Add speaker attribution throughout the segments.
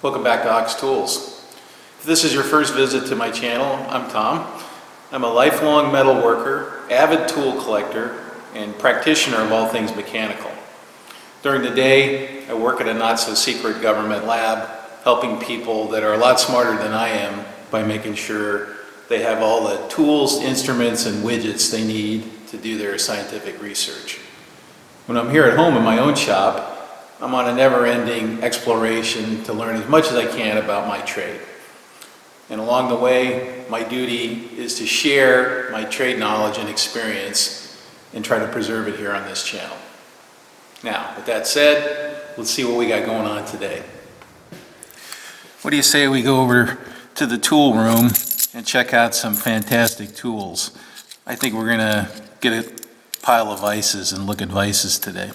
Speaker 1: Welcome back to Ox Tools. If this is your first visit to my channel, I'm Tom. I'm a lifelong metal worker, avid tool collector, and practitioner of all things mechanical. During the day, I work at a not-so-secret government lab, helping people that are a lot smarter than I am by making sure they have all the tools, instruments, and widgets they need to do their scientific research. When I'm here at home in my own shop, I'm on a never-ending exploration to learn as much as I can about my trade. And along the way, my duty is to share my trade knowledge and experience and try to preserve it here on this channel. Now, with that said, let's see what we got going on today. What do you say we go over to the tool room and check out some fantastic tools? I think we're gonna get a pile of vises and look at vises today.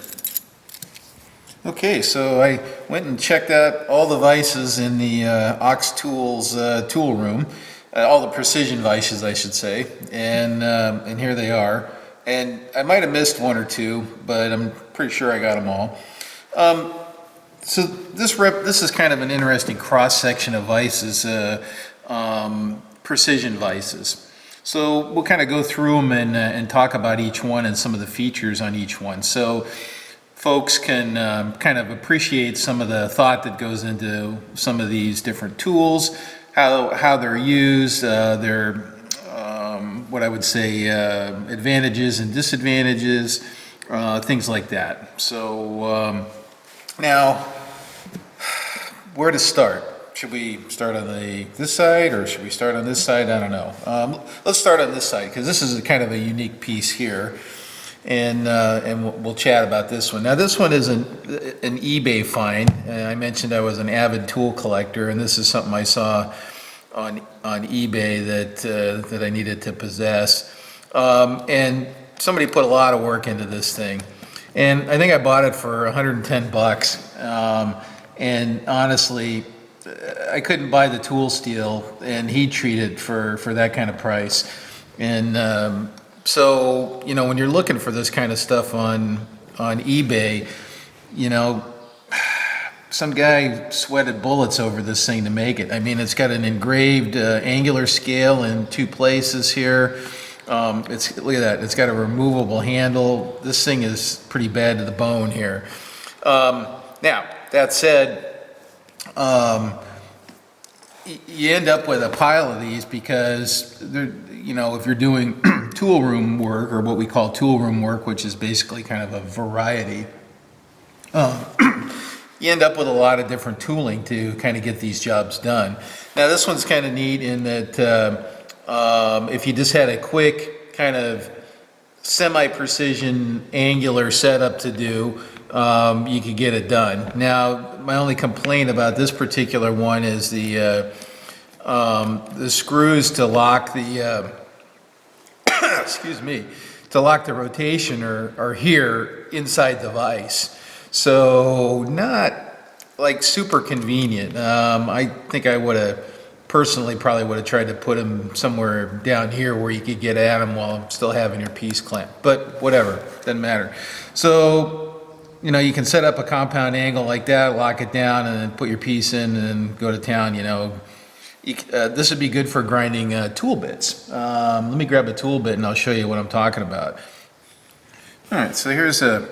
Speaker 1: Okay, so I went and checked out all the vises in the Ox Tools tool room, all the precision vises, I should say, and here they are. And I might have missed one or two, but I'm pretty sure I got them all. So this is kind of an interesting cross-section of vises, precision vises. So we'll kind of go through them and talk about each one and some of the features on each one. So folks can kind of appreciate some of the thought that goes into some of these different tools, how they're used, their what I would say advantages and disadvantages, things like that. So now, where to start? Should we start on this side or should we start on this side? I don't know. Let's start on this side because this is kind of a unique piece here. And we'll chat about this one. Now this one is an eBay find. I mentioned I was an avid tool collector, and this is something I saw on eBay that I needed to possess. And somebody put a lot of work into this thing. And I think I bought it for 110 bucks. And honestly, I couldn't buy the tool steel and heat treat it for that kind of price. And so, you know, when you're looking for this kind of stuff on eBay, you know, some guy sweated bullets over this thing to make it. I mean, it's got an engraved angular scale in 2 places here. Look at that, it's got a removable handle. This thing is pretty bad to the bone here. Now, that said, you end up with a pile of these because they're, you know, if you're doing tool room work, or what we call tool room work, which is basically kind of a variety, you end up with a lot of different tooling to kind of get these jobs done. Now this one's kind of neat in that if you just had a quick kind of semi-precision angular setup to do, you could get it done. Now my only complaint about this particular one is the screws to lock the excuse me, to lock the rotation are here inside the vise. So not like super convenient. I think I would have personally probably would have tried to put them somewhere down here where you could get at them while still having your piece clamped, but whatever, doesn't matter. So, you know, you can set up a compound angle like that, lock it down, and then put your piece in and go to town, you know. This would be good for grinding tool bits. Let me grab a tool bit and I'll show you what I'm talking about. All right, so here's a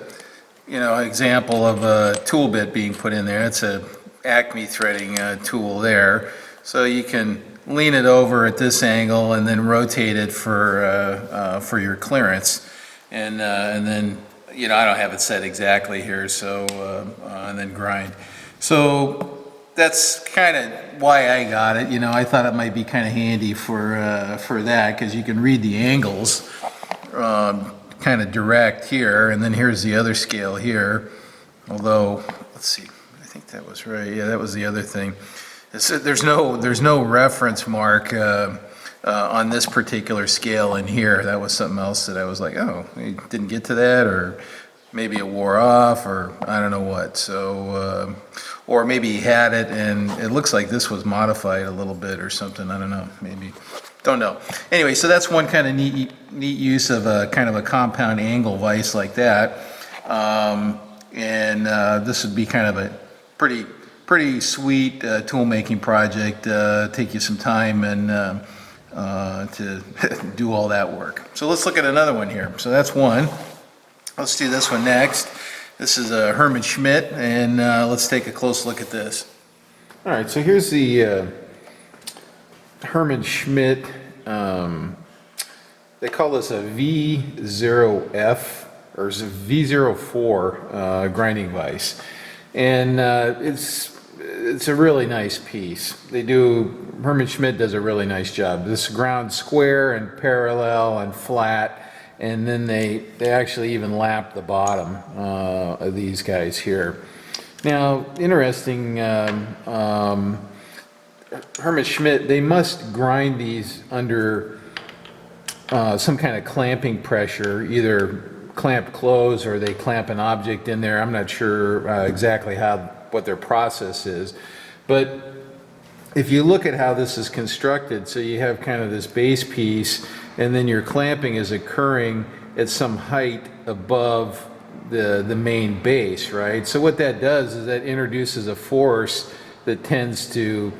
Speaker 1: example of a tool bit being put in there. It's a Acme threading tool there. So you can lean it over at this angle and then rotate it for your clearance. And then, you know, I don't have it set exactly here, so and then grind. So that's kind of why I got it. You know, I thought it might be kind of handy for that because you can read the angles kind of direct here, and then here's the other scale here. Although, let's see, I think that was right. Yeah, that was the other thing. There's no reference mark on this particular scale in here. That was something else that I was like, oh, you didn't get to that, or maybe it wore off, or I don't know what. So, or maybe he had it and it looks like this was modified a little bit or something. I don't know, maybe. don't know. Anyway, so that's one kind of neat use of a kind of a compound angle vise like that. This would be kind of a pretty sweet tool making project. Take you some time and to do all that work. So let's look at another one here. So that's one. Let's do this one next. This is a Hermann Schmidt, and let's take a close look at this. All right, so here's the Hermann Schmidt. They call this a V0F or V04 grinding vise, and it's a really nice piece. Hermann Schmidt does a really nice job. This ground square and parallel and flat. And then they actually even lap the bottom of these guys here. Now, interesting, Hermann Schmidt, they must grind these under some kind of clamping pressure, either clamp close or they clamp an object in there. I'm not sure exactly what their process is. But if you look at how this is constructed, so you have kind of this base piece, and then your clamping is occurring at some height above the main base, right? So what that does is that introduces a force that tends to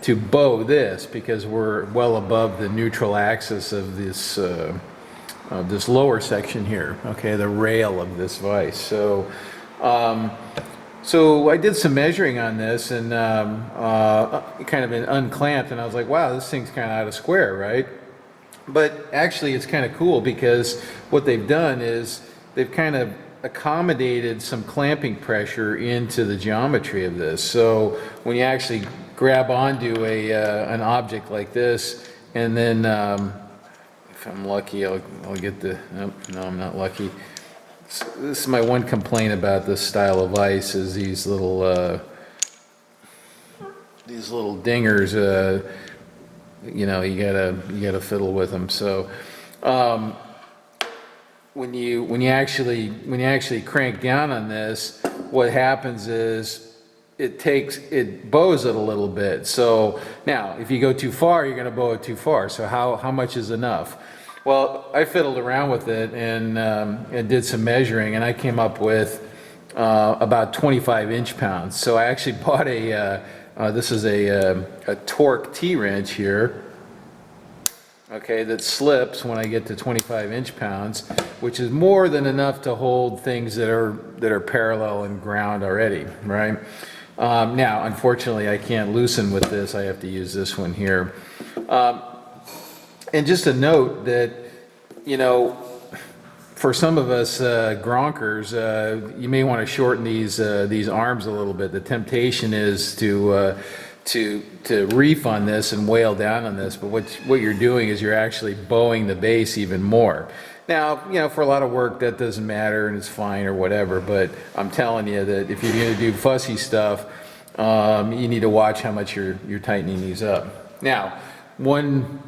Speaker 1: bow this, because we're well above the neutral axis of this lower section here, okay, the rail of this vise. So I did some measuring on this and kind of unclamped, and I was like, wow, this thing's kind of out of square, right? But actually it's kind of cool, because what they've done is they've kind of accommodated some clamping pressure into the geometry of this. So when you actually grab onto an object like this, and then if I'm lucky, I'll get the, nope, no, I'm not lucky. This is my one complaint about this style of vise, is these little dingers. You know, you gotta fiddle with them. So when you actually crank down on this, what happens is it bows it a little bit. So now, if you go too far, you're gonna bow it too far. So how much is enough? Well, I fiddled around with it and did some measuring, and I came up with about 25 inch-pounds. So I actually bought this is a torque T-wrench here, okay, that slips when I get to 25 inch-pounds, which is more than enough to hold things that are parallel and ground already, right? Now, unfortunately, I can't loosen with this. I have to use this one here. And just a note that, you know, for some of us gronkers, you may want to shorten these arms a little bit. The temptation is to reef on this and wail down on this, but what you're doing is you're actually bowing the base even more. Now, you know, for a lot of work that doesn't matter and it's fine or whatever, but I'm telling you that if you're going to do fussy stuff, you need to watch how much you're tightening these up. Now, one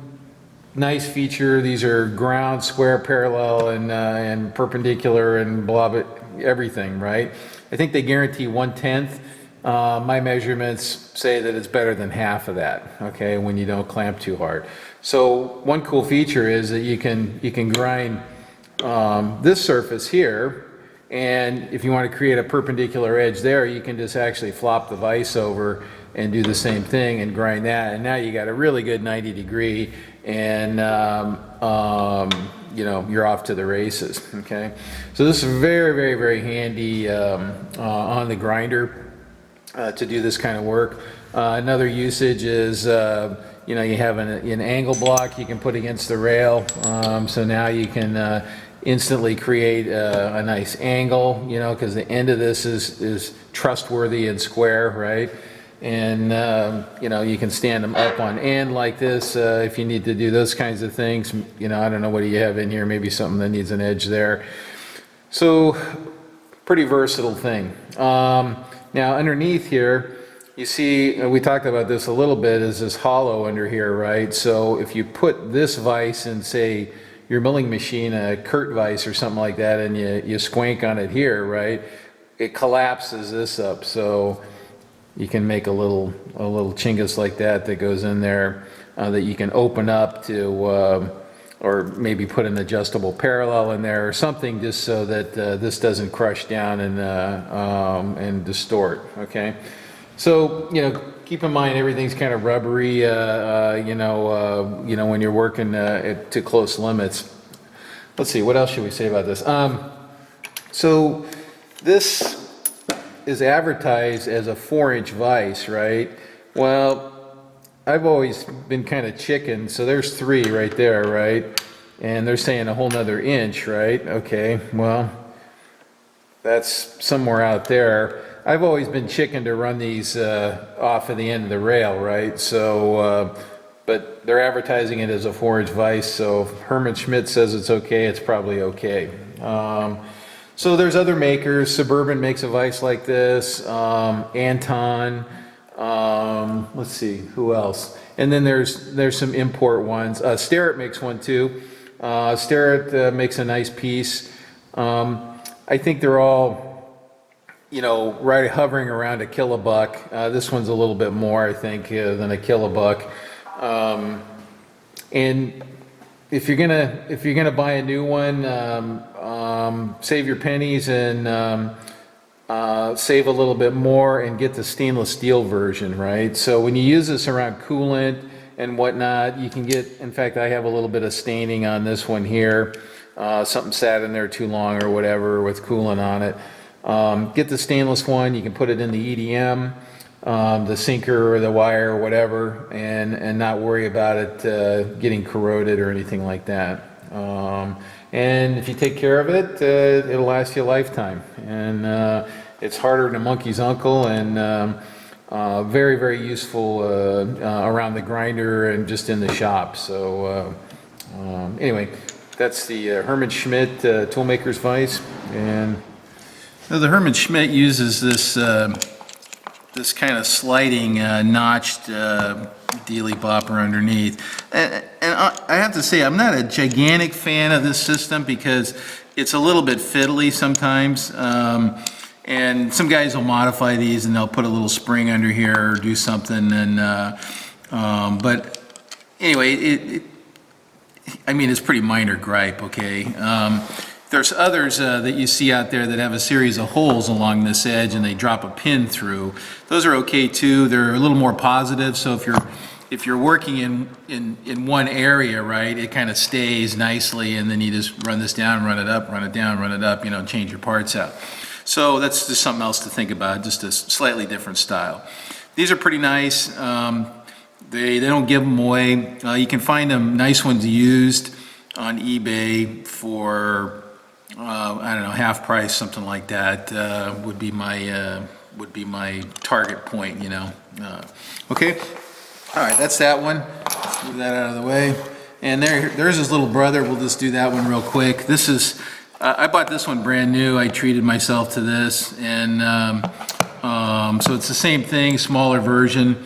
Speaker 1: nice feature, these are ground, square, parallel, and perpendicular, and blah, blah, everything, right? I think they guarantee 1/10. My measurements say that it's better than half of that, okay, when you don't clamp too hard. So one cool feature is that you can grind this surface here, and if you want to create a perpendicular edge there, you can just actually flop the vise over and do the same thing and grind that, and now you got a really good 90-degree, and you know, you're off to the races, okay? So this is very, very, very handy on the grinder to do this kind of work. Another usage is, you know, you have an angle block you can put against the rail, so now you can instantly create a nice angle, you know, because the end of this is trustworthy and square, right? And you know, you can stand them up on end like this if you need to do those kinds of things. You know, I don't know, what do you have in here? Maybe something that needs an edge there. So pretty versatile thing. Now underneath here, you see, we talked about this a little bit, is this hollow under here, right? So if you put this vise in, say, your milling machine, a Kurt vise or something like that, and you squank on it here, right? It collapses this up. So you can make a little chingus like that goes in there.
Speaker 2: that you can open up to, or maybe put an adjustable parallel in there or something, just so that this doesn't crush down and distort. Okay, so keep in mind everything's kind of rubbery, when you're working to close limits. Let's see, what else should we say about this? So this is advertised as a 4-inch vise, right? Well, I've always been kind of chicken, so there's 3 right there, right? And they're saying a whole nother inch, right? Okay, well, that's somewhere out there. I've always been chicken to run these off of the end of the rail, right? So, but they're advertising it as a 4-inch vise, so if Herman Schmidt says it's okay, it's probably okay. So there's other makers. Suburban makes a vise like this, Anton, let's see, who else? And then there's some import ones. Starrett makes one too. Starrett makes a nice piece. I think they're all, right hovering around a kilobuck. This one's a little bit more, I think, than a kilobuck. And if you're gonna buy a new one, save your pennies and save a little bit more and get the stainless steel version, right? So when you use this around coolant and whatnot, you can get, in fact, I have a little bit of staining on this one here. Something sat in there too long or whatever with coolant on it. Get the stainless one, you can put it in the EDM, the sinker or the wire or whatever, and not worry about it getting corroded or anything like that. And if you take care of it, it'll last you a lifetime. And it's harder than a monkey's uncle, and very, very useful around the grinder and just in the shop. So anyway, that's the Herman Schmidt Toolmaker's Vise. And
Speaker 1: so the Herman Schmidt uses this kind of sliding notched dealy bopper underneath. And I have to say, I'm not a gigantic fan of this system because it's a little bit fiddly sometimes. And some guys will modify these and they'll put a little spring under here or do something. And but anyway, I mean, it's pretty minor gripe, okay? There's others that you see out there that have a series of holes along this edge and they drop a pin through. Those are okay too. They're a little more positive, so if you're working in one area, right, it kind of stays nicely, and then you just run this down, run it up, run it down, run it up, change your parts out. So that's just something else to think about, just a slightly different style. These are pretty nice. They don't give them away. You can find them nice ones used on eBay for I don't know, half price, something like that would be my target point, Okay, all right, that's that one. Let's move that out of the way. And there's his little brother. We'll just do that one real quick. This is I bought this one brand new. I treated myself to this, and so it's the same thing, smaller version.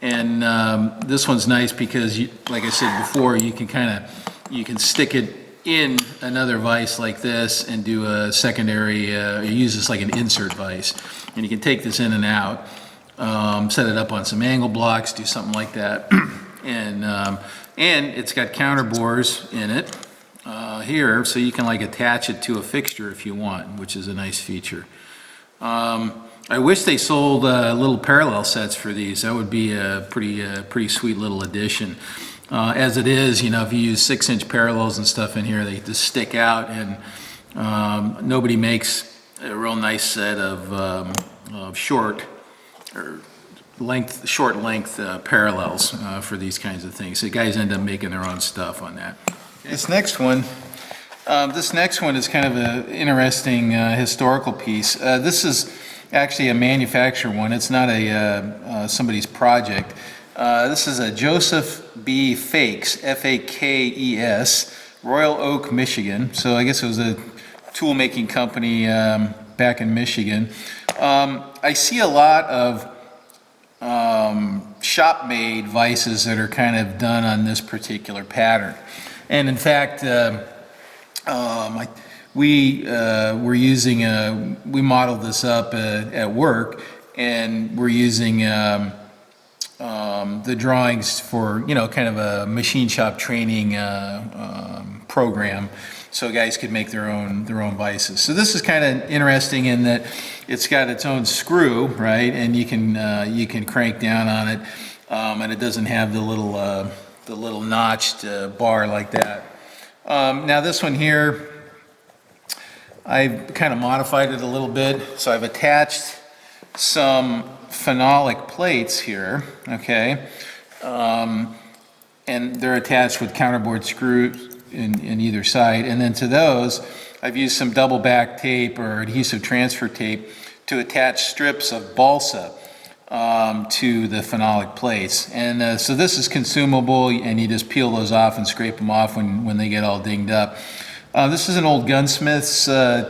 Speaker 1: And this one's nice because, like I said before, you can stick it in another vise like this and do a secondary, use this like an insert vise. And you can take this in and out, set it up on some angle blocks, do something like that. And it's got counter bores in it here, so you can like attach it to a fixture if you want, which is a nice feature. I wish they sold little parallel sets for these. That would be a pretty sweet little addition. As it is, if you use 6-inch parallels and stuff in here, they just stick out, and nobody makes a real nice set of short length parallels for these kinds of things. So guys end up making their own stuff on that. This next one is kind of an interesting historical piece. This is actually a manufacturer one. It's not somebody's project. This is a Joseph B. Fakes, F-A-K-E-S, Royal Oak, Michigan. So I guess it was a tool making company back in Michigan. I see a lot of shop-made vices that are kind of done on this particular pattern. And in fact, we modeled this up at work, and we're using the drawings for, you know, kind of a machine shop training program, so guys could make their own vices. So this is kind of interesting in that it's got its own screw, right? And you can crank down on it, and it doesn't have the little notched bar like that. Now this one here, I've kind of modified it a little bit. So I've attached some phenolic plates here, okay? And they're attached with counterbore screws in either side. And then to those, I've used some double back tape or adhesive transfer tape to attach strips of balsa to the phenolic plates. And so this is consumable, and you just peel those off and scrape them off when they get all dinged up. This is an old gunsmith's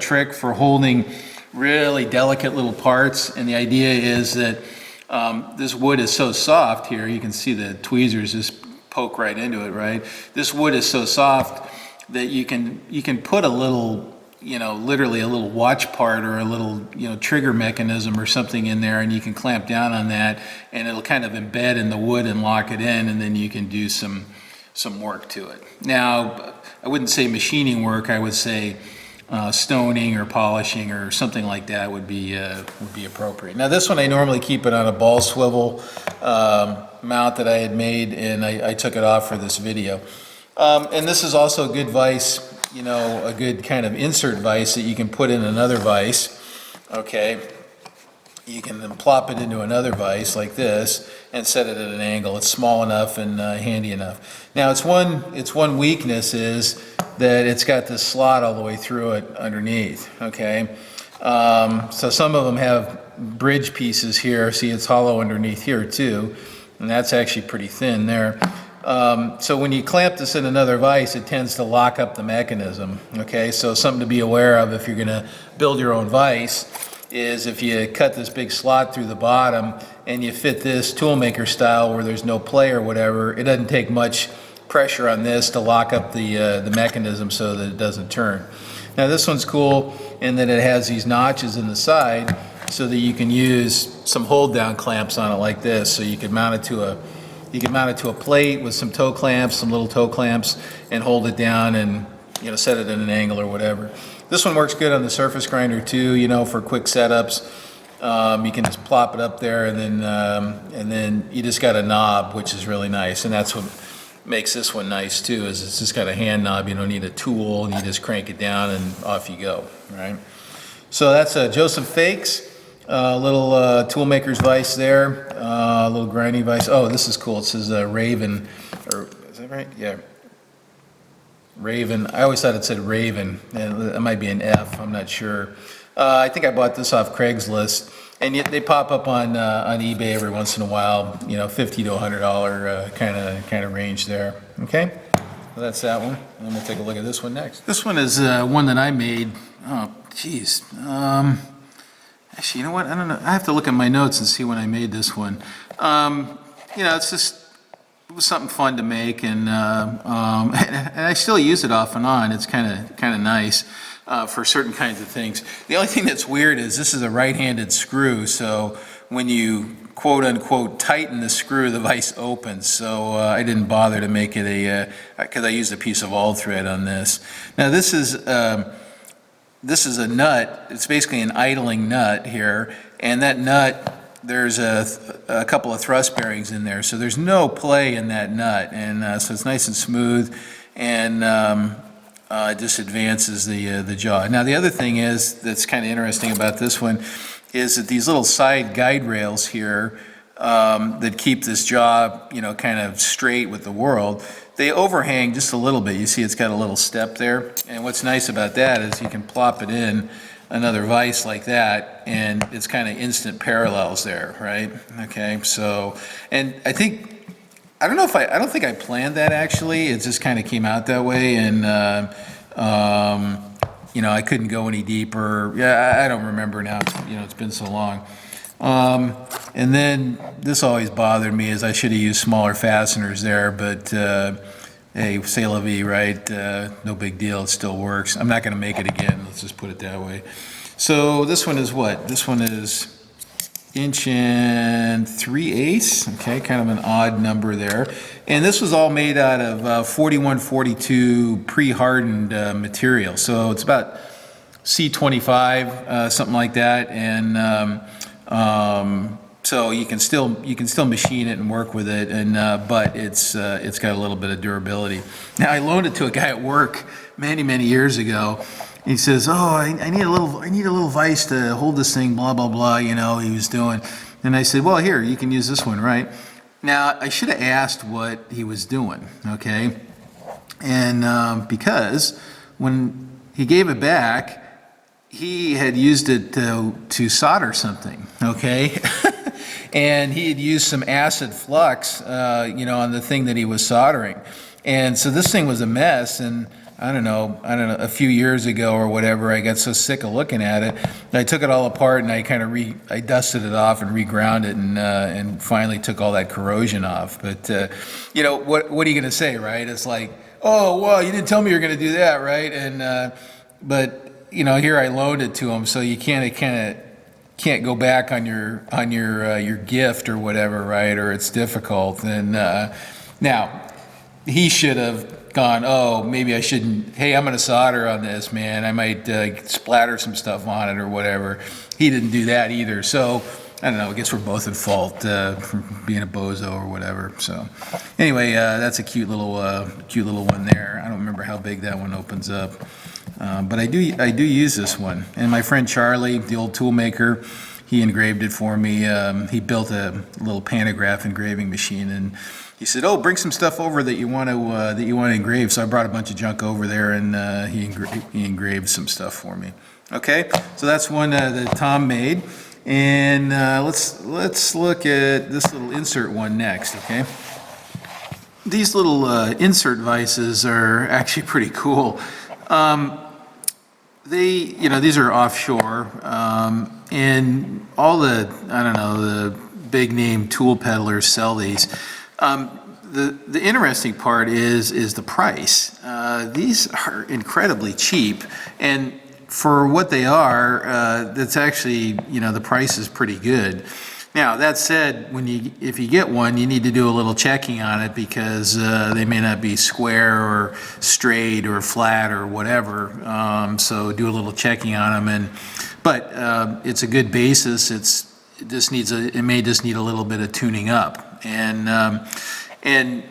Speaker 1: trick for holding really delicate little parts, and the idea is that this wood is so soft here, you can see the tweezers just poke right into it, right? This wood is so soft that you can put a little, you know, literally a little watch part or a little, you know, trigger mechanism or something in there, and you can clamp down on that, and it'll kind of embed in the wood and lock it in, and then you can do some work to it. Now, I wouldn't say machining work, I would say stoning or polishing or something like that would be appropriate. Now this one, I normally keep it on a ball swivel mount that I had made, and I took it off for this video. And this is also a good vise, you know, a good kind of insert vise that you can put in another vise, okay? You can then plop it into another vise like this and set it at an angle. It's small enough and handy enough. Now its one weakness is that it's got this slot all the way through it underneath, okay? So some of them have bridge pieces here. See, it's hollow underneath here too, and that's actually pretty thin there. So when you clamp this in another vise, it tends to lock up the mechanism, okay? So something to be aware of if you're gonna build your own vise is if you cut this big slot through the bottom and you fit this toolmaker style where there's no play or whatever, it doesn't take much pressure on this to lock up the mechanism so that it doesn't turn. Now this one's cool in that it has these notches in the side so that you can use some hold down clamps on it like this. So you can mount it to a plate with some toe clamps, some little toe clamps, and hold it down and, you know, set it at an angle or whatever. This one works good on the surface grinder too, you know, for quick setups. You can just plop it up there, and then you just got a knob, which is really nice, and that's what makes this one nice too, is it's just got a hand knob. You don't need a tool, and you just crank it down and off you go, right? So that's a Joseph Fakes, little toolmaker's vise there, a little grinding vise. Oh, this is cool. It says Raven, or is that right? Yeah. Raven. I always thought it said Raven, and it might be an F. I'm not sure. I think I bought this off Craigslist, and yet they pop up on eBay every once in a while. You know, $50 to $100 kind of range there. Okay, well, that's that one. And then we'll take a look at this one next. This one is one that I made. Oh, geez. Actually, you know what? I don't know. I have to look at my notes and see when I made this one. You know, it's just. It was something fun to make, and I still use it off and on. It's kind of nice for certain kinds of things. The only thing that's weird is this is a right-handed screw, so when you quote unquote tighten the screw, the vise opens. So I didn't bother to make it because I used a piece of all thread on this. Now this is a nut. It's basically an idling nut here, and that nut, there's a couple of thrust bearings in there, so there's no play in that nut, and so it's nice and smooth, and it just advances the jaw. Now the other thing is that's kind of interesting about this one is that these little side guide rails here that keep this jaw, you know, kind of straight with the world, they overhang just a little bit. You see it's got a little step there, and what's nice about that is you can plop it in another vise like that, and it's kind of instant parallels there, right? Okay, so, and I don't think I planned that actually. It just kind of came out that way, and you know, I couldn't go any deeper. Yeah, I don't remember now. It's been so long. And then this always bothered me, is I should have used smaller fasteners there, but hey, c'est la vie, right? No big deal, it still works. I'm not gonna make it again, let's just put it that way. So this one is what? This one is 1.3 inches, okay, kind of an odd number there. And this was all made out of 4142 pre-hardened material, so it's about C25, something like that, and so you can still machine it and work with it, and but it's got a little bit of durability. Now, I loaned it to a guy at work many years ago. He says, "Oh, I need a little vise to hold this thing, blah blah blah." You know, he was doing, and I said, "Well, here, you can use this one, right?" Now, I should have asked what he was doing, okay, and because when he gave it back, he had used it to solder something, okay? And he had used some acid flux, on the thing that he was soldering. And so this thing was a mess, and I don't know, a few years ago or whatever, I got so sick of looking at it, I took it all apart and I kind of I dusted it off and reground it, and finally took all that corrosion off. But, what are you going to say, right? It's like, oh, well, you didn't tell me you were going to do that, right? And, but, here I loaned it to him, so you can't go back on your gift or whatever, right? Or it's difficult. And now he should have gone, oh, maybe I shouldn't. Hey, I'm going to solder on this, man. I might splatter some stuff on it or whatever. He didn't do that either. So I don't know. I guess we're both at fault for being a bozo or whatever. So anyway, that's a cute little one there. I don't remember how big that one opens up. But I do use this one. And my friend Charlie, the old tool maker, he engraved it for me. He built a little pantograph engraving machine, and he said, "Oh, bring some stuff over that you want to engrave." So I brought a bunch of junk over there, and he engraved some stuff for me. Okay, so that's one that Tom made, and let's look at this little insert one next. Okay, these little insert vises are actually pretty cool. These are offshore, and all the big name tool peddlers sell these. The interesting part is the price. These are incredibly cheap, and for what they are, that's actually, the price is pretty good. Now, that said, if you get one, you need to do a little checking on it, because they may not be square or straight or flat or whatever. So do a little checking on them, but it's a good basis. It may just need a little bit of tuning up, and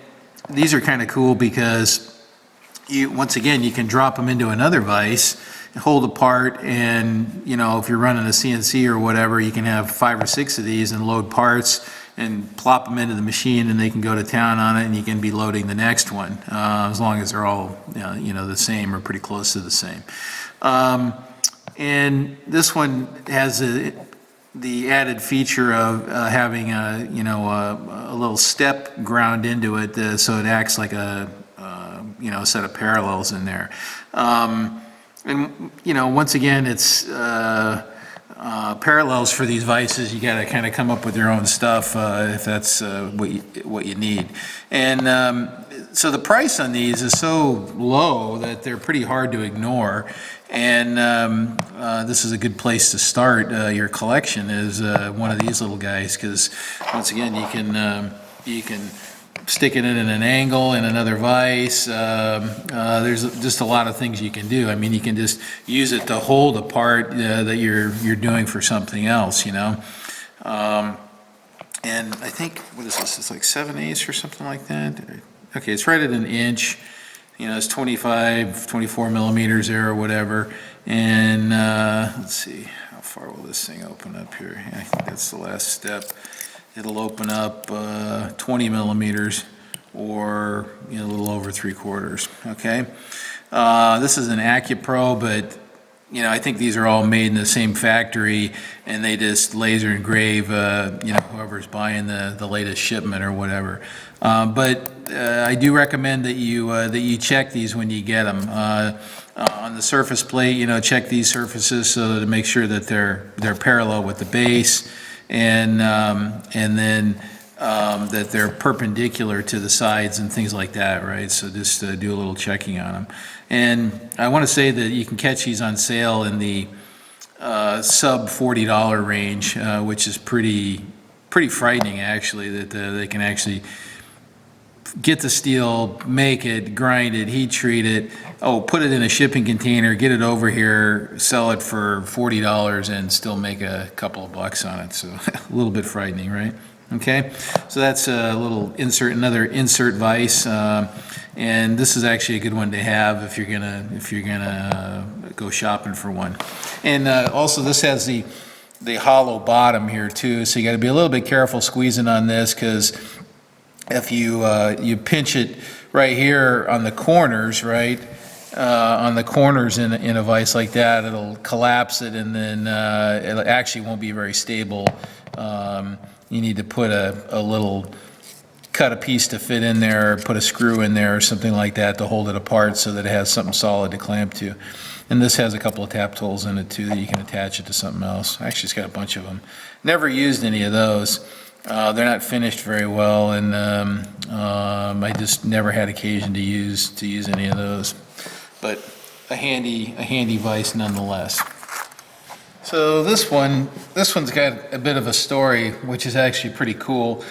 Speaker 1: these are kind of cool because once again you can drop them into another vise, hold apart, and if you're running a CNC or whatever, you can have 5 or 6 of these and load parts and plop them into the machine, and they can go to town on it, and you can be loading the next one, as long as they're all the same or pretty close to the same. And this one has the added feature of having a little step ground into it, so it acts like a set of parallels in there. And once again, it's parallels for these vices. You got to kind of come up with your own stuff if that's what you need. And so the price on these is so low that they're pretty hard to ignore. And this is a good place to start your collection, is one of these little guys, because once again you can stick it in an angle in another vise. There's just a lot of things you can do. I mean, you can just use it to hold a part that you're doing for something else, And I think, what is this? It's like 7/8 or something like that. Okay, it's right at an inch. It's 24 millimeters there or whatever. And let's see, how far will this thing open up here? I think that's the last step. It'll open up 20 millimeters, or a little over 3/4. Okay, this is an AccuPro, but I think these are all made in the same factory, and they just laser engrave whoever's buying the latest shipment or whatever. But I do recommend that you check these when you get them. On the surface plate, check these surfaces so to make sure that they're parallel with the base. And then that they're perpendicular to the sides and things like that, right? So just do a little checking on them. And I want to say that you can catch these on sale in the
Speaker 2: sub $40 range, which is pretty frightening, actually, that they can actually get the steel, make it, grind it, heat treat it, put it in a shipping container, get it over here, sell it for $40 and still make a couple of bucks on it. So a little bit frightening, right? Okay, so that's a little insert, another insert vise, and this is actually a good one to have if you're gonna go shopping for one. And also, this has the hollow bottom here too, so you got to be a little bit careful squeezing on this, because if you pinch it right here on the corners, right, on the corners in a vise like that, it'll collapse it, and then it actually won't be very stable. You need to put cut a piece to fit in there, put a screw in there or something like that to hold it apart so that it has something solid to clamp to. And this has a couple of tap holes in it too that you can attach it to something else. Actually, it's got a bunch of them. Never used any of those. They're not finished very well, and I just never had occasion to use any of those. But a handy vise nonetheless. So this one's got a bit of a story, which is actually pretty cool.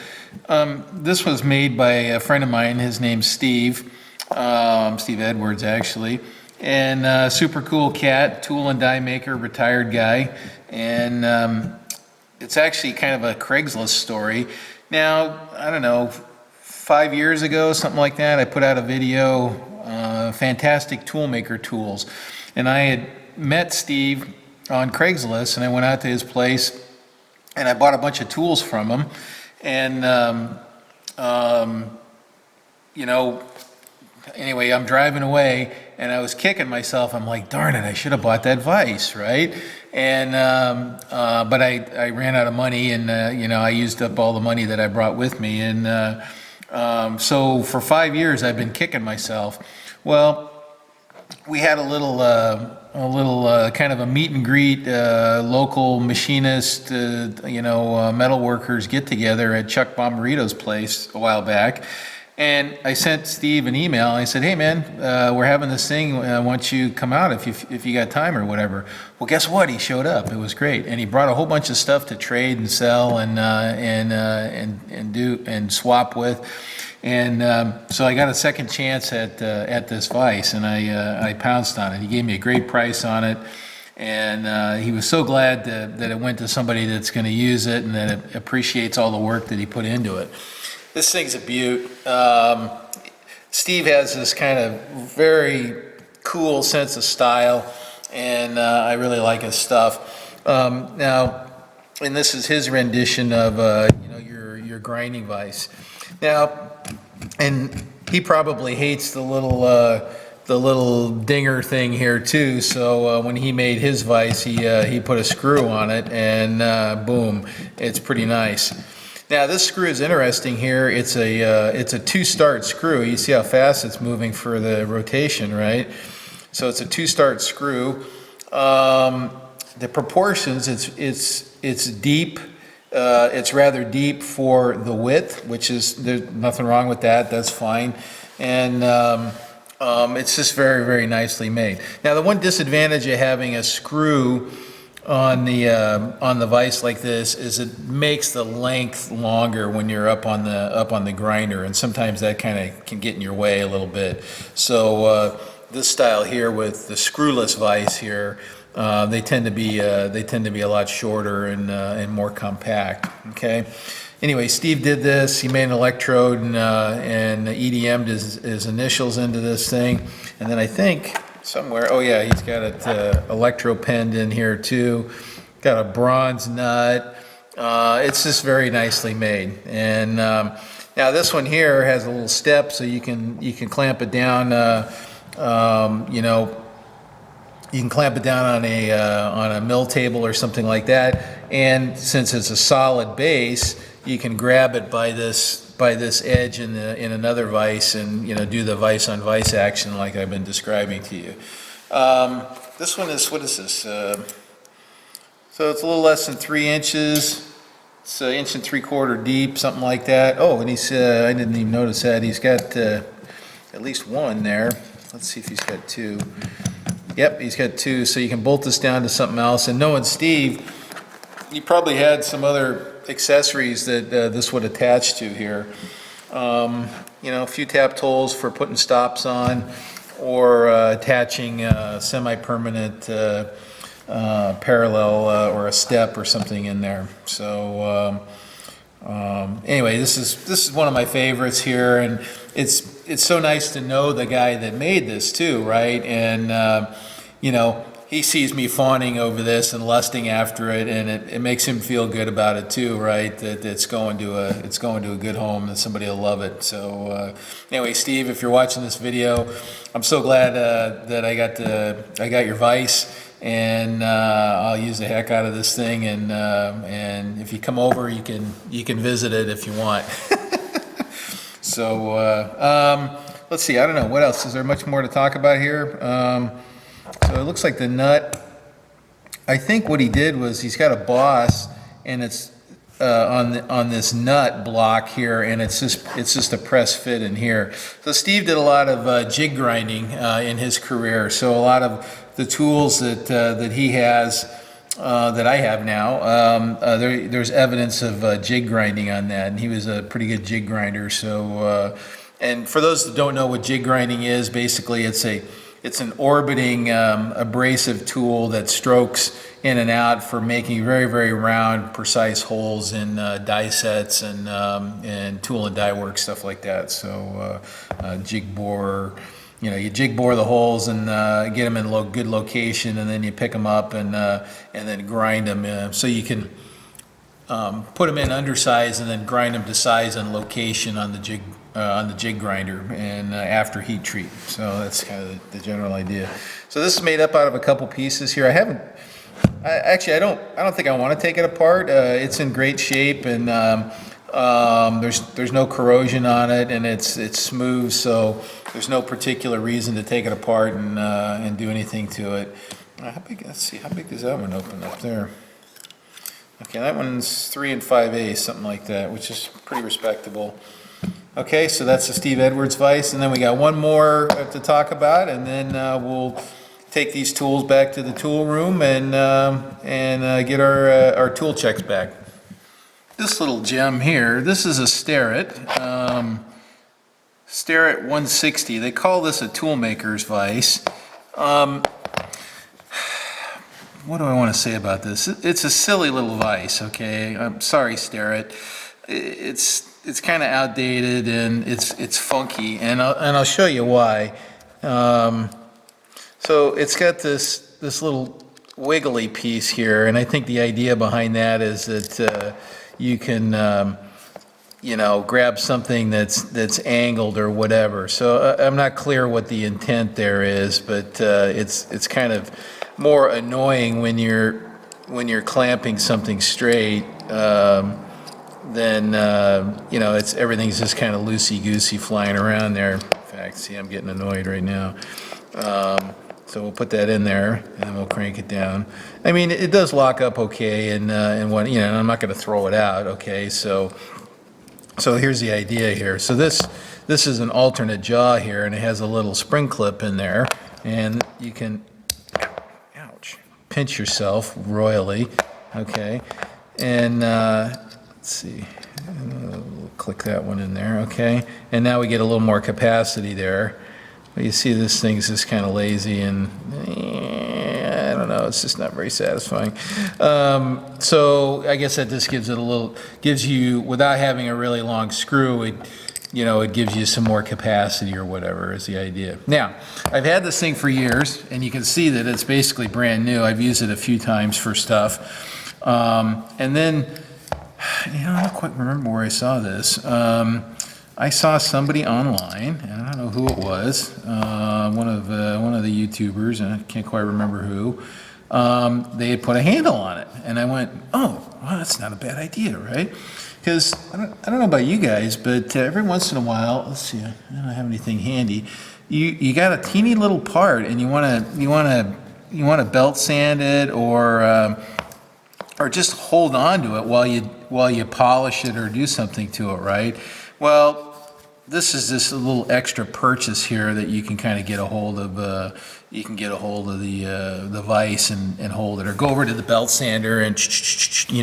Speaker 2: This was made by a friend of mine. His name's Steve Edwards, actually, and super cool cat, tool and die maker, retired guy, and it's actually kind of a Craigslist story. Now, I don't know, 5 years ago, something like that, I put out a video, fantastic toolmaker tools, and I had met Steve on Craigslist, and I went out to his place and I bought a bunch of tools from him, and anyway, I'm driving away and I was kicking myself. I'm like, darn it, I should have bought that vise, right? And but I ran out of money, and I used up all the money that I brought with me, and so for 5 years I've been kicking myself. Well, we had a little kind of a meet and greet, local machinist, metal workers get together at Chuck Bommarito's place a while back. And I sent Steve an email. I said, hey man, we're having this thing. Why don't you come out if you got time or whatever? Well, guess what? He showed up. It was great, and he brought a whole bunch of stuff to trade and sell and swap with. And so I got a second chance at this vise, and I pounced on it. He gave me a great price on it, and he was so glad that it went to somebody that's going to use it and that it appreciates all the work that he put into it. This thing's a beaut. Steve has this kind of very cool sense of style, and I really like his stuff. Now, and this is his rendition of your grinding vise. Now, and he probably hates the little dinger thing here too. So when he made his vise, he put a screw on it, and boom, it's pretty nice. Now this screw is interesting here. It's a two-start screw. You see how fast it's moving for the rotation, right? So it's a two-start screw. The proportions, it's deep. It's rather deep for the width, which is, there's nothing wrong with that. That's fine. And it's just very, very nicely made. Now the one disadvantage of having a screw on the vise like this is it makes the length longer when you're up on the grinder, and sometimes that kind of can get in your way a little bit. So this style here with the screwless vise here, they tend to be a lot shorter and more compact. Okay. Anyway, Steve did this. He made an electrode and EDM'd his initials into this thing, and then I think somewhere, oh yeah, he's got it electro penned in here too. Got a bronze nut. It's just very nicely made. And now this one here has a little step, so you can clamp it down. You can clamp it down on a mill table or something like that. And since it's a solid base, you can grab it by this edge in another vise, and do the vise on vise action like I've been describing to you. This one is, what is this? So it's a little less than 3 inches. It's 1 3/4 inches deep, something like that. Oh, and he's I didn't even notice that he's got at least one there. Let's see if he's got two.
Speaker 1: Yep, he's got two, so you can bolt this down to something else. And knowing Steve, he probably had some other accessories that this would attach to here. A few tap tools for putting stops on, or attaching semi-permanent parallel or a step or something in there. So anyway, this is one of my favorites here, and it's so nice to know the guy that made this too, right? And he sees me fawning over this and lusting after it, and it makes him feel good about it too, right? That it's going to a good home, and somebody will love it. So anyway, Steve, if you're watching this video, I'm so glad that I got your vise, and I'll use the heck out of this thing. And if you come over, you can visit it if you want. So let's see. I don't know what else. Is there much more to talk about here? So it looks like the nut, I think what he did was he's got a boss, and it's on this nut block here, and it's just a press fit in here. So Steve did a lot of jig grinding in his career. So a lot of the tools that he has, that I have now, there's evidence of jig grinding on that, and he was a pretty good jig grinder. So and for those that don't know what jig grinding is, basically it's an orbiting abrasive tool that strokes in and out for making very, very round, precise holes in die sets and tool and die work, stuff like that. So jig bore, you jig bore the holes and get them in good location, and then you pick them up and then grind them so you can put them in undersize and then grind them to size and location on the jig grinder and after heat treat. So that's kind of the general idea. So this is made up out of a couple pieces here. I don't think I want to take it apart. It's in great shape, and there's no corrosion on it, and it's smooth, so there's no particular reason to take it apart and do anything to it. Let's see, how big does that one open up there? Okay, that one's 3 5/8, something like that, which is pretty respectable. Okay, so that's the Steve Edwards vise, and then we got one more to talk about, and then we'll take these tools back to the tool room and get our tool checks back. This little gem here, this is a Starrett, Starrett 160. They call this a toolmaker's vise. What do I want to say about this? It's a silly little vise, okay? I'm sorry, Starrett. It's kind of outdated, and it's funky, and I'll show you why. So it's got this little wiggly piece here, and I think the idea behind that is that you can grab something that's angled or whatever. So I'm not clear what the intent there is, but it's kind of more annoying when you're clamping something straight. Then everything's just kind of loosey-goosey flying around there. In fact, see, I'm getting annoyed right now. So we'll put that in there, and then we'll crank it down. I mean, it does lock up okay, and when I'm not going to throw it out. Okay, so here's the idea here. So this is an alternate jaw here, and it has a little spring clip in there, and you can, ouch, pinch yourself royally. Okay, and let's see, we'll click that one in there. Okay, and now we get a little more capacity there. But you see this thing's just kind of lazy, and I don't know, it's just not very satisfying. So I guess that just gives you, without having a really long screw, it gives you some more capacity or whatever is the idea. Now, I've had this thing for years, and you can see that it's basically brand new. I've used it a few times for stuff. And then, I don't quite remember where I saw this. I saw somebody online, and I don't know who it was, one of the YouTubers, and I can't quite remember who. They had put a handle on it, and I went, oh, well, that's not a bad idea, right? Because I don't know about you guys, but every once in a while, let's see, I don't have anything handy. You got a teeny little part, and you want to belt sand it, or just hold on to it while you polish it or do something to it, right? Well, this is this little extra purchase here that you can kind of get a hold of. You can get a hold of the vise and hold it, or go over to the belt sander and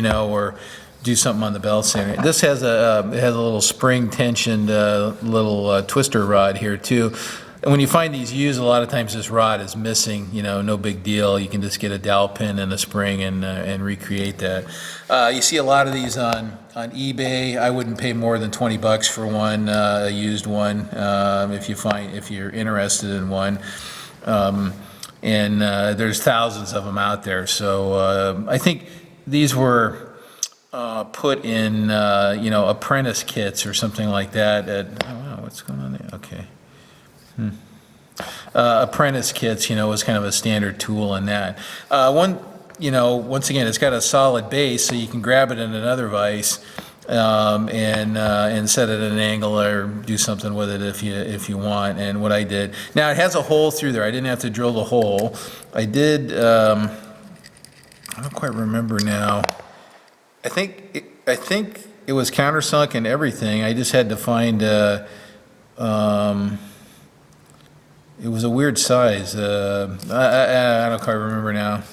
Speaker 1: or do something on the belt sander. This has it has a little spring tensioned little twister rod here too. And when you find these used, a lot of times this rod is missing, no big deal. You can just get a dowel pin and a spring and recreate that. You see a lot of these on eBay. I wouldn't pay more than $20 for one, a used one, if you're interested in one. There's thousands of them out there. So I think these were put in, apprentice kits or something like that. Oh, wow, what's going on there? Okay. Apprentice kits, was kind of a standard tool in that. Once again, it's got a solid base, so you can grab it in another vise and set it at an angle or do something with it if you want. And what I did, now it has a hole through there. I didn't have to drill the hole. I did. I don't quite remember now. I think it was countersunk and everything. I just had to find. It was a weird size. I don't quite remember now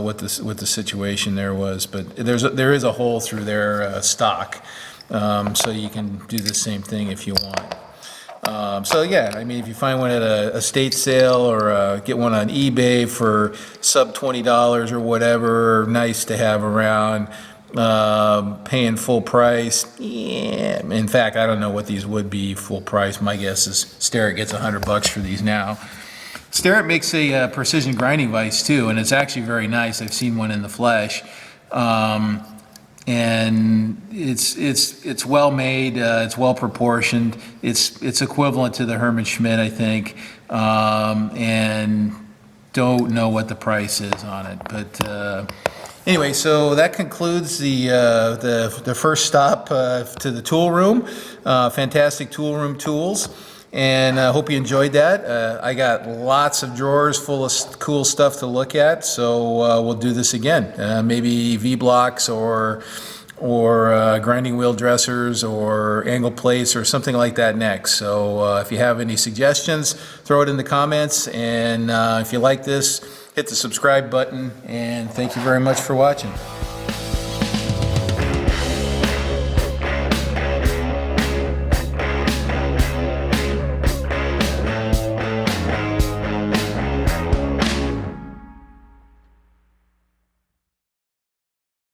Speaker 1: what the situation there was, but there is a hole through their stock, so you can do the same thing if you want. So yeah, I mean, if you find one at a estate sale or get one on eBay for sub $20 or whatever, nice to have around. Paying full price, yeah. In fact, I don't know what these would be full price. My guess is Starrett gets $100 for these now. Starrett makes a precision grinding vise too, and it's actually very nice. I've seen one in the flesh, and it's well made. It's well proportioned. It's equivalent to the Hermann Schmidt, I think, and don't know what the price is on it, but. Anyway, so that concludes the first stop to the tool room. Fantastic tool room tools, and I hope you enjoyed that. I got lots of drawers full of cool stuff to look at, so we'll do this again. Maybe V-blocks or grinding wheel dressers or angle plates or something like that next. So if you have any suggestions, throw it in the comments, and if you like this, hit the subscribe button, and thank you very much for watching.